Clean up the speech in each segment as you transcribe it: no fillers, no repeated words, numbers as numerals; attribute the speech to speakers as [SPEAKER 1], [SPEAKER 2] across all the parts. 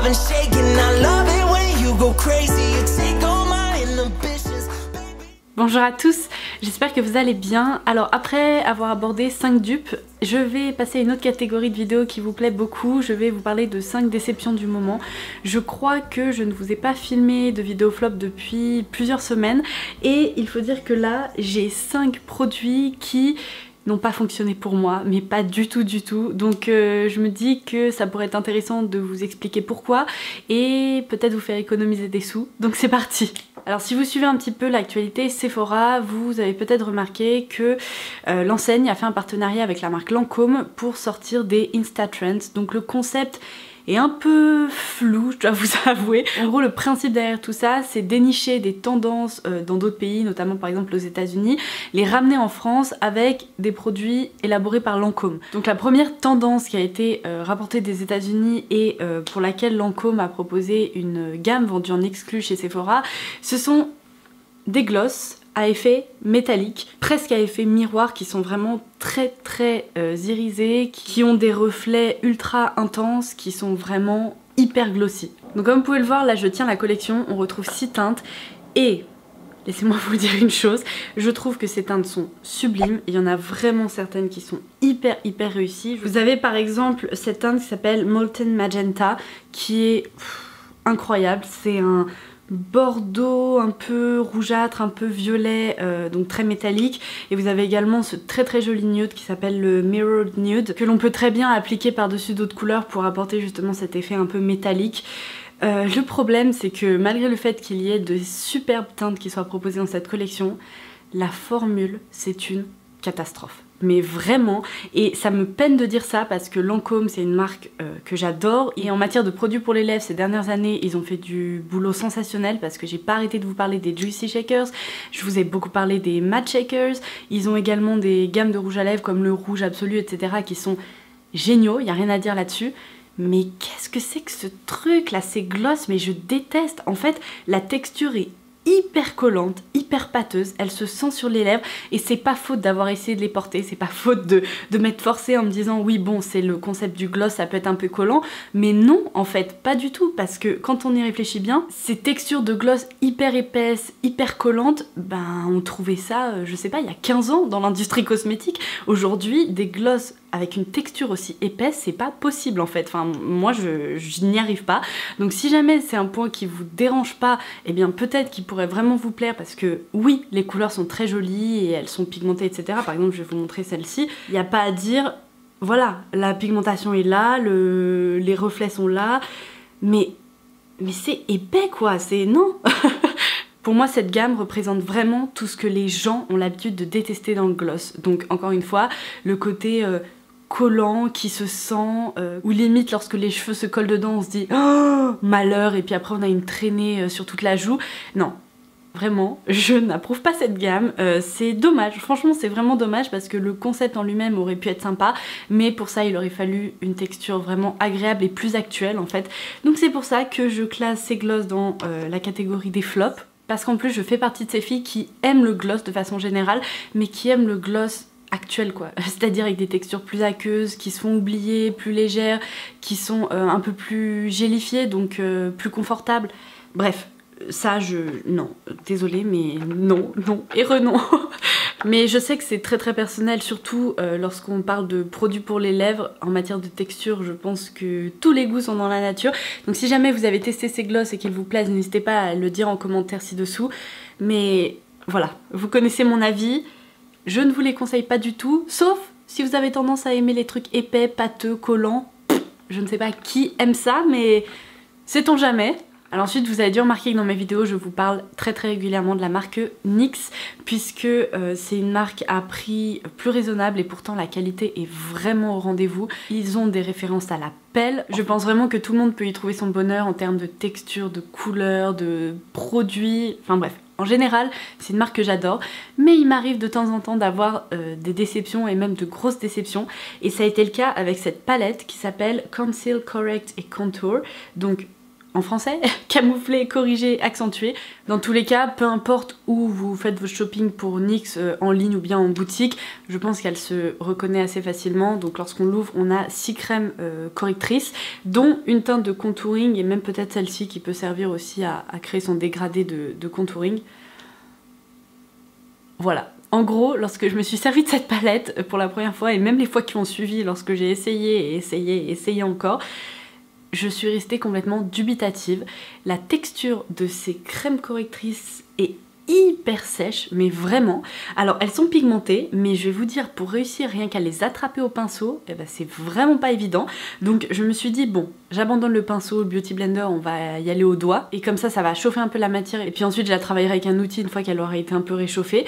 [SPEAKER 1] up and shaking. I love it when you go crazy. You take all my inhibitions, baby.
[SPEAKER 2] Bonjour à tous, j'espère que vous allez bien. Alors après avoir abordé 5 dupes, je vais passer à une autre catégorie de vidéos qui vous plaît beaucoup. Je vais vous parler de 5 déceptions du moment. Je crois que je ne vous ai pas filmé de vidéo flop depuis plusieurs semaines. Et il faut dire que là, j'ai 5 produits qui n'ont pas fonctionné pour moi, mais pas du tout du tout. Donc je me dis que ça pourrait être intéressant de vous expliquer pourquoi et peut-être vous faire économiser des sous. Donc c'est parti. Alors si vous suivez un petit peu l'actualité Sephora, vous avez peut-être remarqué que l'enseigne a fait un partenariat avec la marque Lancôme pour sortir des Insta Trends. Donc le concept est un peu flou, je dois vous avouer. En gros, le principe derrière tout ça, c'est dénicher des tendances dans d'autres pays, notamment par exemple aux États-Unis, les ramener en France avec des produits élaborés par Lancôme. Donc la première tendance qui a été rapportée des États-Unis et pour laquelle Lancôme a proposé une gamme vendue en exclu chez Sephora, ce sont des glosses à effet métallique, presque à effet miroir, qui sont vraiment très irisés, qui ont des reflets ultra intenses, qui sont vraiment hyper glossy. Donc comme vous pouvez le voir, là je tiens la collection, on retrouve 6 teintes et laissez-moi vous dire une chose, je trouve que ces teintes sont sublimes, il y en a vraiment certaines qui sont hyper réussies. Vous avez par exemple cette teinte qui s'appelle Molten Magenta, qui est incroyable, c'est un bordeaux un peu rougeâtre, un peu violet, donc très métallique. Et vous avez également ce très joli nude qui s'appelle le Mirrored Nude, que l'on peut très bien appliquer par-dessus d'autres couleurs pour apporter justement cet effet un peu métallique. Le problème, c'est que malgré le fait qu'il y ait de superbes teintes qui soient proposées dans cette collection, la formule, c'est une catastrophe. Mais vraiment, et ça me peine de dire ça parce que Lancôme c'est une marque que j'adore, et en matière de produits pour les lèvres ces dernières années ils ont fait du boulot sensationnel, parce que j'ai pas arrêté de vous parler des Juicy Shakers, je vous ai beaucoup parlé des Matte Shakers, ils ont également des gammes de rouge à lèvres comme le rouge absolu etc qui sont géniaux, il n'y a rien à dire là-dessus. Mais qu'est-ce que c'est que ce truc là, ces glosses, mais je déteste. En fait la texture est hyper collante, hyper pâteuse, elle se sent sur les lèvres et c'est pas faute d'avoir essayé de les porter, c'est pas faute de m'être forcée en me disant oui bon c'est le concept du gloss, ça peut être un peu collant, mais non en fait pas du tout, parce que quand on y réfléchit bien, ces textures de gloss hyper épaisses, hyper collantes, ben on trouvait ça je sais pas il y a 15 ans dans l'industrie cosmétique. Aujourd'hui des gloss avec une texture aussi épaisse, c'est pas possible en fait. Enfin, moi je n'y arrive pas. Donc si jamais c'est un point qui vous dérange pas, eh bien peut-être qu'il pourrait vraiment vous plaire, parce que oui, les couleurs sont très jolies et elles sont pigmentées, etc. Par exemple, je vais vous montrer celle-ci. Il n'y a pas à dire, voilà, la pigmentation est là, les reflets sont là, mais c'est épais quoi, c'est non. Pour moi, cette gamme représente vraiment tout ce que les gens ont l'habitude de détester dans le gloss. Donc encore une fois, le côté collant qui se sent, ou limite lorsque les cheveux se collent dedans on se dit oh, malheur, et puis après on a une traînée sur toute la joue. Non, vraiment je n'approuve pas cette gamme, c'est dommage, franchement c'est vraiment dommage, parce que le concept en lui-même aurait pu être sympa, mais pour ça il aurait fallu une texture vraiment agréable et plus actuelle en fait. Donc c'est pour ça que je classe ces glosses dans la catégorie des flops, parce qu'en plus je fais partie de ces filles qui aiment le gloss de façon générale, mais qui aiment le gloss actuel quoi, c'est-à-dire avec des textures plus aqueuses, qui se font oublier, plus légères, qui sont un peu plus gélifiées, donc plus confortables. Bref, ça non, désolée mais non et renon. Mais je sais que c'est très personnel, surtout lorsqu'on parle de produits pour les lèvres. En matière de texture, je pense que tous les goûts sont dans la nature. Donc si jamais vous avez testé ces glosses et qu'ils vous plaisent, n'hésitez pas à le dire en commentaire ci-dessous. Mais voilà, vous connaissez mon avis. Je ne vous les conseille pas du tout, sauf si vous avez tendance à aimer les trucs épais, pâteux, collants. Je ne sais pas qui aime ça, mais sait-on jamais. Alors ensuite, vous avez dû remarquer que dans mes vidéos, je vous parle très régulièrement de la marque NYX, puisque c'est une marque à prix plus raisonnable et pourtant la qualité est vraiment au rendez-vous. Ils ont des références à la pelle. Je pense vraiment que tout le monde peut y trouver son bonheur en termes de texture, de couleur, de produits, enfin bref. En général, c'est une marque que j'adore, mais il m'arrive de temps en temps d'avoir des déceptions, et même de grosses déceptions, et ça a été le cas avec cette palette qui s'appelle Conceal, Correct et Contour. Donc en français, camoufler, corriger, accentuer. Dans tous les cas, peu importe où vous faites votre shopping pour NYX, en ligne ou bien en boutique, je pense qu'elle se reconnaît assez facilement. Donc lorsqu'on l'ouvre, on a 6 crèmes correctrices, dont une teinte de contouring et même peut-être celle-ci qui peut servir aussi à créer son dégradé de contouring. Voilà. En gros, lorsque je me suis servi de cette palette pour la première fois, et même les fois qui ont suivi, lorsque j'ai essayé et essayé et essayé encore, je suis restée complètement dubitative. La texture de ces crèmes correctrices est hyper sèche, mais vraiment. Alors elles sont pigmentées, mais je vais vous dire, pour réussir rien qu'à les attraper au pinceau, eh ben, c'est vraiment pas évident. Donc je me suis dit, bon, j'abandonne le pinceau, le Beauty Blender, on va y aller au doigt, et comme ça va chauffer un peu la matière, et puis ensuite je la travaillerai avec un outil une fois qu'elle aura été un peu réchauffée.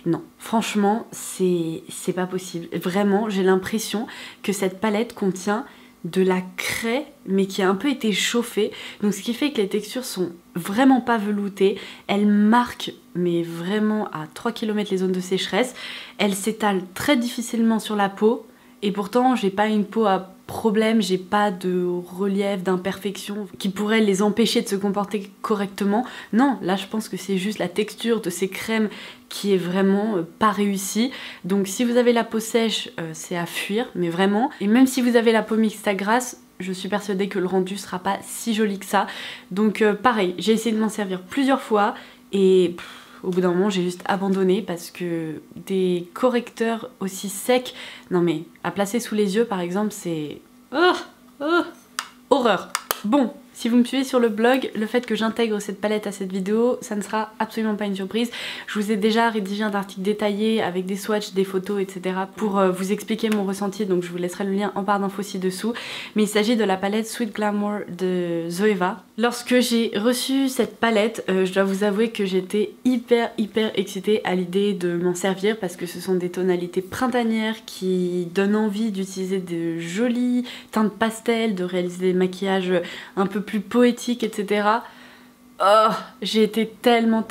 [SPEAKER 2] Non, franchement, c'est pas possible. Vraiment, j'ai l'impression que cette palette contient de la craie, mais qui a un peu été chauffée. Donc ce qui fait que les textures sont vraiment pas veloutées. Elles marquent, mais vraiment à 3 km les zones de sécheresse. Elles s'étalent très difficilement sur la peau. Et pourtant, j'ai pas une peau à problème, j'ai pas de relief, d'imperfection qui pourrait les empêcher de se comporter correctement. Non, là je pense que c'est juste la texture de ces crèmes qui est vraiment pas réussie. Donc si vous avez la peau sèche, c'est à fuir, mais vraiment. Et même si vous avez la peau mixte à grasse, je suis persuadée que le rendu sera pas si joli que ça. Donc pareil, j'ai essayé de m'en servir plusieurs fois et au bout d'un moment j'ai juste abandonné parce que des correcteurs aussi secs, non mais à placer sous les yeux par exemple, c'est... horreur. Bon, si vous me suivez sur le blog, le fait que j'intègre cette palette à cette vidéo, ça ne sera absolument pas une surprise. Je vous ai déjà rédigé un article détaillé avec des swatchs, des photos, etc. pour vous expliquer mon ressenti, donc je vous laisserai le lien en barre d'infos ci-dessous. Mais il s'agit de la palette Sweet Glamour de Zoeva. Lorsque j'ai reçu cette palette, je dois vous avouer que j'étais hyper excitée à l'idée de m'en servir parce que ce sont des tonalités printanières qui donnent envie d'utiliser de jolies teintes pastel, de réaliser des maquillages un peu plus poétiques, etc. Oh, j'ai été tellement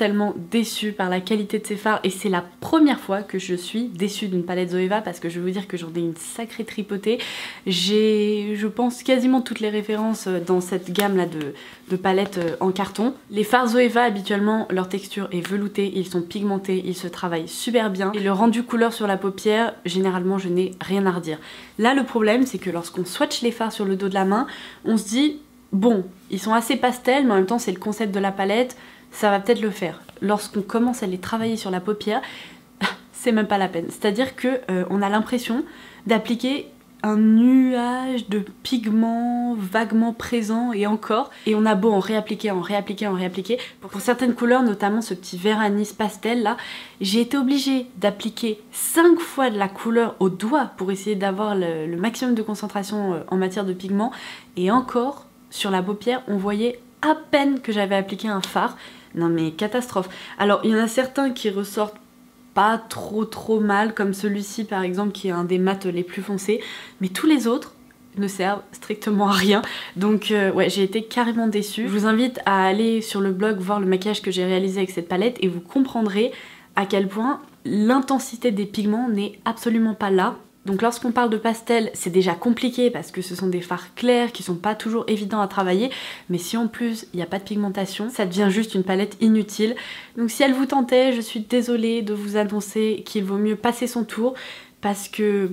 [SPEAKER 2] déçue par la qualité de ces fards et c'est la première fois que je suis déçue d'une palette Zoeva parce que je vais vous dire que j'en ai une sacrée tripotée. J'ai, je pense, quasiment toutes les références dans cette gamme là de palettes en carton. Les fards Zoeva habituellement leur texture est veloutée, ils sont pigmentés, ils se travaillent super bien et le rendu couleur sur la paupière, généralement je n'ai rien à redire. Là le problème c'est que lorsqu'on swatch les fards sur le dos de la main, on se dit bon, ils sont assez pastels, mais en même temps c'est le concept de la palette, ça va peut-être le faire. Lorsqu'on commence à les travailler sur la paupière, c'est même pas la peine. C'est-à-dire que on a l'impression d'appliquer un nuage de pigments vaguement présents et encore, et on a beau en réappliquer. Pour certaines couleurs, notamment ce petit vert anis pastel là, j'ai été obligée d'appliquer 5 fois de la couleur au doigt pour essayer d'avoir le maximum de concentration en matière de pigments, et encore, sur la paupière, on voyait à peine que j'avais appliqué un fard. Non mais catastrophe. Alors il y en a certains qui ressortent pas trop mal, comme celui-ci par exemple qui est un des mats les plus foncés, mais tous les autres ne servent strictement à rien. Donc ouais, j'ai été carrément déçue. Je vous invite à aller sur le blog voir le maquillage que j'ai réalisé avec cette palette et vous comprendrez à quel point l'intensité des pigments n'est absolument pas là. Donc lorsqu'on parle de pastel, c'est déjà compliqué parce que ce sont des fards clairs qui sont pas toujours évidents à travailler, mais si en plus il n'y a pas de pigmentation, ça devient juste une palette inutile. Donc si elle vous tentait, je suis désolée de vous annoncer qu'il vaut mieux passer son tour parce que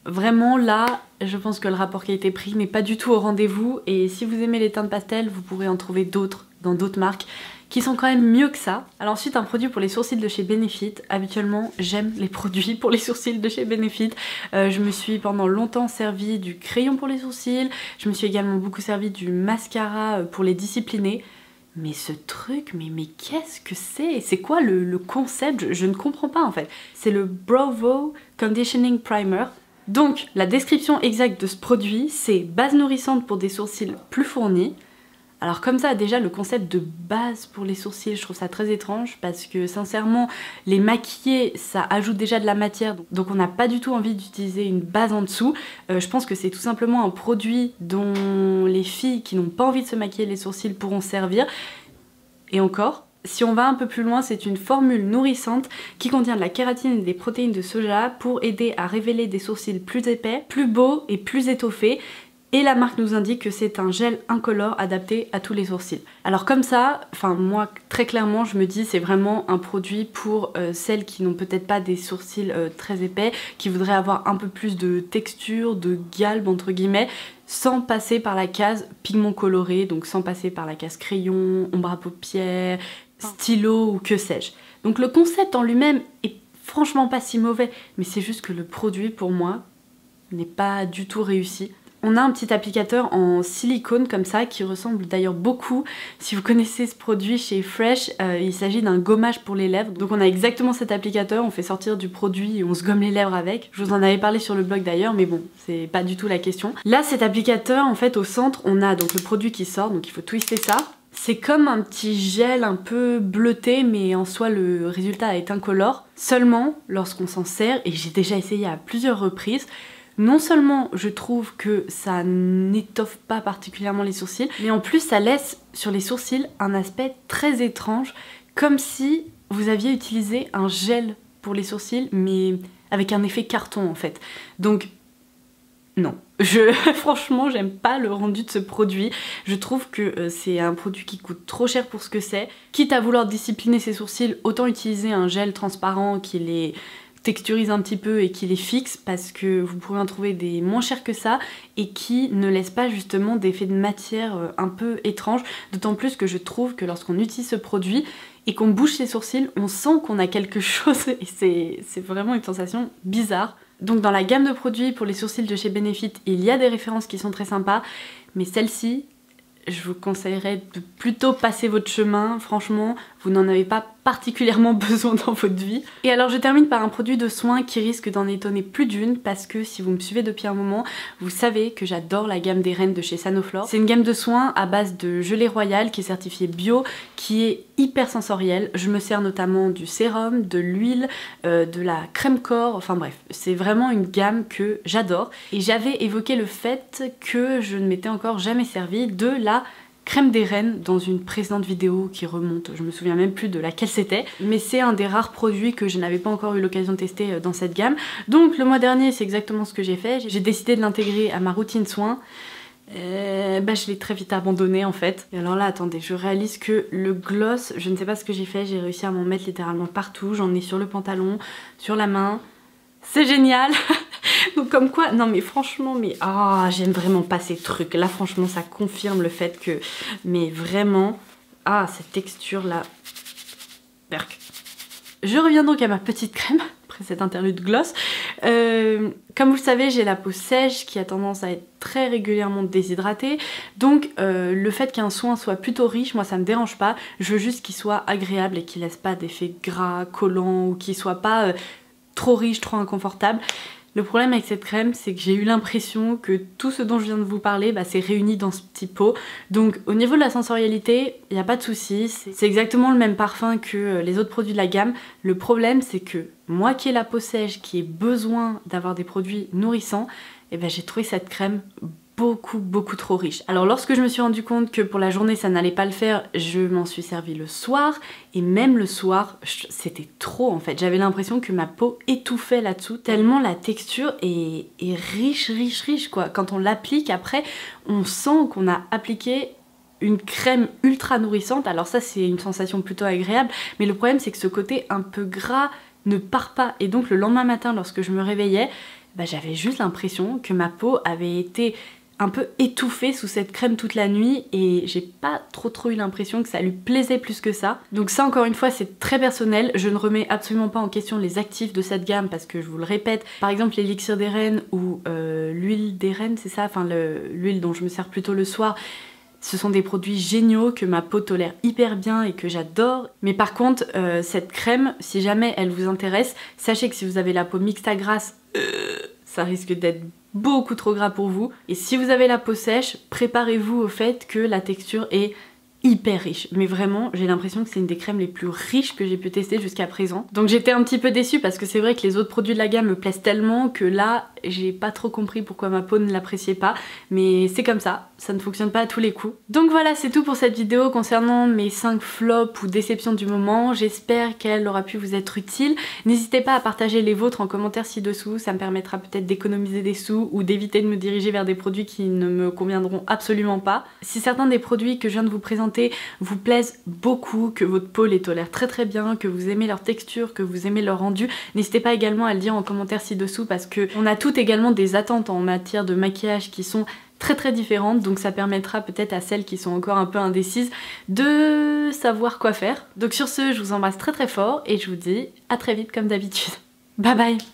[SPEAKER 2] vraiment là, je pense que le rapport qualité-prix n'est pas du tout au rendez-vous, et si vous aimez les teintes pastel, vous pourrez en trouver d'autres dans d'autres marques qui sont quand même mieux que ça. Alors ensuite, un produit pour les sourcils de chez Benefit. Habituellement, j'aime les produits pour les sourcils de chez Benefit. Je me suis pendant longtemps servi du crayon pour les sourcils. Je me suis également beaucoup servi du mascara pour les discipliner. Mais ce truc, mais qu'est-ce que c'est? C'est quoi le concept? Je ne comprends pas en fait. C'est le Bravo Conditioning Primer. Donc, la description exacte de ce produit, c'est base nourrissante pour des sourcils plus fournis. Alors comme ça, déjà le concept de base pour les sourcils, je trouve ça très étrange parce que sincèrement, les maquiller, ça ajoute déjà de la matière, donc on n'a pas du tout envie d'utiliser une base en dessous. Je pense que c'est tout simplement un produit dont les filles qui n'ont pas envie de se maquiller les sourcils pourront servir. Et encore, si on va un peu plus loin, c'est une formule nourrissante qui contient de la kératine et des protéines de soja pour aider à révéler des sourcils plus épais, plus beaux et plus étoffés. et la marque nous indique que c'est un gel incolore adapté à tous les sourcils. Alors comme ça, enfin moi très clairement je me dis c'est vraiment un produit pour celles qui n'ont peut-être pas des sourcils très épais, qui voudraient avoir un peu plus de texture, de galbe entre guillemets, sans passer par la case pigment coloré, donc sans passer par la case crayon, ombre à paupières, stylo ou que sais-je. Donc le concept en lui-même est franchement pas si mauvais, mais c'est juste que le produit pour moi n'est pas du tout réussi. On a un petit applicateur en silicone comme ça qui ressemble d'ailleurs beaucoup, si vous connaissez ce produit chez Fresh, il s'agit d'un gommage pour les lèvres. Donc on a exactement cet applicateur, on fait sortir du produit et on se gomme les lèvres avec. Je vous en avais parlé sur le blog d'ailleurs, mais bon, c'est pas du tout la question. Là cet applicateur, en fait au centre, on a donc le produit qui sort, donc il faut twister ça. C'est comme un petit gel un peu bleuté, mais en soi le résultat est incolore. Seulement lorsqu'on s'en sert, et j'ai déjà essayé à plusieurs reprises, non seulement je trouve que ça n'étoffe pas particulièrement les sourcils, mais en plus ça laisse sur les sourcils un aspect très étrange, comme si vous aviez utilisé un gel pour les sourcils, mais avec un effet carton en fait. Donc non, franchement j'aime pas le rendu de ce produit. Je trouve que c'est un produit qui coûte trop cher pour ce que c'est. Quitte à vouloir discipliner ses sourcils, autant utiliser un gel transparent qui les texturise un petit peu et qui les fixe, parce que vous pourrez en trouver des moins chers que ça et qui ne laissent pas justement d'effet de matière un peu étrange, d'autant plus que je trouve que lorsqu'on utilise ce produit et qu'on bouge ses sourcils, on sent qu'on a quelque chose et c'est vraiment une sensation bizarre. Donc dans la gamme de produits pour les sourcils de chez Benefit, il y a des références qui sont très sympas, mais celle-ci, je vous conseillerais de plutôt passer votre chemin. Franchement, vous n'en avez pas particulièrement besoin dans votre vie. Et alors je termine par un produit de soin qui risque d'en étonner plus d'une, parce que si vous me suivez depuis un moment, vous savez que j'adore la gamme des Reines de chez Sanoflore. C'est une gamme de soins à base de gelée royale qui est certifiée bio, qui est hyper sensorielle. Je me sers notamment du sérum, de l'huile, de la crème corps, enfin bref, c'est vraiment une gamme que j'adore. Et j'avais évoqué le fait que je ne m'étais encore jamais servi de la crème des reines dans une précédente vidéo qui remonte, je me souviens même plus de laquelle c'était, mais c'est un des rares produits que je n'avais pas encore eu l'occasion de tester dans cette gamme. Donc le mois dernier c'est exactement ce que j'ai fait, j'ai décidé de l'intégrer à ma routine soin. Je l'ai très vite abandonné en fait. Et alors là attendez, je réalise que le gloss, je ne sais pas ce que j'ai fait, j'ai réussi à m'en mettre littéralement partout, j'en ai sur le pantalon, sur la main, c'est génial. Donc comme quoi, non mais franchement, mais j'aime vraiment pas ces trucs. Là franchement ça confirme le fait que, mais vraiment, cette texture là, berk. Je reviens donc à ma petite crème, après cette interlude gloss. Comme vous le savez, j'ai la peau sèche qui a tendance à être très régulièrement déshydratée. Donc le fait qu'un soin soit plutôt riche, moi ça me dérange pas. Je veux juste qu'il soit agréable et qu'il laisse pas d'effet gras, collant, ou qu'il soit pas trop riche, trop inconfortable. Le problème avec cette crème, c'est que j'ai eu l'impression que tout ce dont je viens de vous parler, c'est réuni dans ce petit pot. Donc au niveau de la sensorialité, il n'y a pas de souci. C'est exactement le même parfum que les autres produits de la gamme. Le problème, c'est que moi qui ai la peau sèche, qui ai besoin d'avoir des produits nourrissants, j'ai trouvé cette crème beaucoup trop riche. Alors lorsque je me suis rendu compte que pour la journée ça n'allait pas le faire, je m'en suis servi le soir, et même le soir c'était trop en fait. J'avais l'impression que ma peau étouffait là-dessous, tellement la texture est riche quoi. Quand on l'applique après, on sent qu'on a appliqué une crème ultra nourrissante. Alors ça c'est une sensation plutôt agréable, mais le problème c'est que ce côté un peu gras ne part pas, et donc le lendemain matin lorsque je me réveillais, j'avais juste l'impression que ma peau avait été un peu étouffée sous cette crème toute la nuit, et j'ai pas trop eu l'impression que ça lui plaisait plus que ça. Donc ça encore une fois c'est très personnel, je ne remets absolument pas en question les actifs de cette gamme, parce que je vous le répète, par exemple l'élixir des reines ou l'huile des reines, c'est ça, enfin l'huile dont je me sers plutôt le soir, ce sont des produits géniaux que ma peau tolère hyper bien et que j'adore. Mais par contre, cette crème, si jamais elle vous intéresse, sachez que si vous avez la peau mixte à grasse, ça risque d'être beaucoup trop gras pour vous. Et si vous avez la peau sèche, préparez-vous au fait que la texture est hyper riche, mais vraiment j'ai l'impression que c'est une des crèmes les plus riches que j'ai pu tester jusqu'à présent. Donc j'étais un petit peu déçue parce que c'est vrai que les autres produits de la gamme me plaisent tellement que là j'ai pas trop compris pourquoi ma peau ne l'appréciait pas, mais c'est comme ça ne fonctionne pas à tous les coups. Donc voilà, c'est tout pour cette vidéo concernant mes 5 flops ou déceptions du moment. J'espère qu'elle aura pu vous être utile. N'hésitez pas à partager les vôtres en commentaire ci-dessous, ça me permettra peut-être d'économiser des sous ou d'éviter de me diriger vers des produits qui ne me conviendront absolument pas. Si certains des produits que je viens de vous présenter vous plaisent beaucoup, que votre peau les tolère très bien, que vous aimez leur texture, que vous aimez leur rendu, n'hésitez pas également à le dire en commentaire ci-dessous parce que on a toutes également des attentes en matière de maquillage qui sont très différentes, donc ça permettra peut-être à celles qui sont encore un peu indécises de savoir quoi faire. Donc sur ce, je vous embrasse très fort et je vous dis à très vite comme d'habitude. Bye bye!